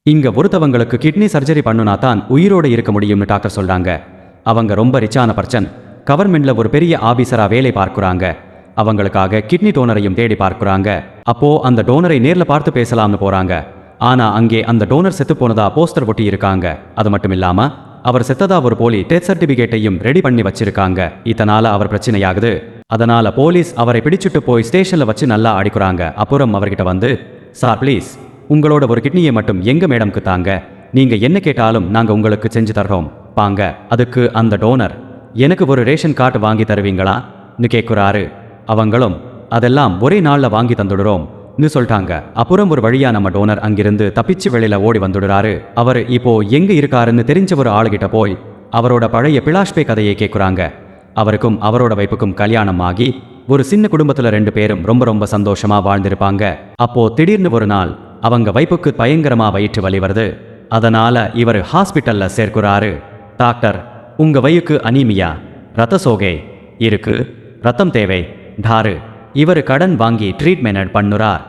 இங்க ஒருத்தவங்களுக்கு kidney surgery பண்ணுனா தான் உயிரோட இருக்க முடியும்னு டாக்டர் சொல்றாங்க. அவங்க ரொம்ப ரிச்சான பர்சன். கவர்மெண்ட்ல ஒரு பெரிய ஆபீசரா வேலை பார்க்குறாங்க. அவங்களுக்காக கிட்னி டோனரையும் தேடி பார்க்குறாங்க. அப்போ அந்த டோனரை நேர்ல பார்த்து பேசலாம்னு போறாங்க. ஆனா அங்கே அந்த டோனர் செத்து போனதா போஸ்டர் ஒட்டி இருக்காங்க. அது மட்டும் இல்லாம அவர் செத்ததா ஒரு போலி டெத் சர்டிபிகேட்டையும் ரெடி பண்ணி வச்சிருக்காங்க. இதனால அவர் பிரச்சனையாகுது. அதனால போலீஸ் அவரை பிடிச்சிட்டு போய் ஸ்டேஷன்ல வச்சு நல்லா அடிக்கிறாங்க. அப்புறம் அவர்கிட்ட வந்து, சார் ப்ளீஸ் உங்களோட ஒரு கிட்னியை மட்டும் எங்க மேடம்க்கு தாங்க, நீங்க என்ன கேட்டாலும் நாங்க உங்களுக்கு செஞ்சு தர்றோம் பாங்க. அதுக்கு அந்த டோனர், எனக்கு ஒரு ரேஷன் கார்டு வாங்கி தருவீங்களான்னு கேட்குறாரு. அவங்களும் அதெல்லாம் ஒரே நாள்ல வாங்கி தந்துடுறோம் சொல்லிட்டாங்க. அப்புறம் ஒரு வழியா நம்ம டோனர் அங்கிருந்து தப்பிச்சு வெளியில ஓடி வந்துடுறாரு. அவர் இப்போ எங்க இருக்காருன்னு தெரிஞ்ச ஒரு ஆளுகிட்ட போய் அவரோட பழைய பிளாஷ்பே கதையை கேட்குறாங்க. அவருக்கும் அவரோட வைப்புக்கும் கல்யாணம் ஆகி ஒரு சின்ன குடும்பத்துல 2 பேரும் ரொம்ப ரொம்ப சந்தோஷமா வாழ்ந்திருப்பாங்க. அப்போ திடீர்னு ஒரு நாள் அவங்க வைப்புக்கு பயங்கரமா வயிற்று வலி வருது. அதனால இவர் ஹாஸ்பிட்டல்ல சேர்க்கிறாரு. டாக்டர், உங்க வயிறுக்கு அனீமியா, ரத்த சோகை இருக்கு, ரத்தம் தேவை டாரு. இவர் கடன் வாங்கி ட்ரீட்மெண்ட் பண்ணுறார்.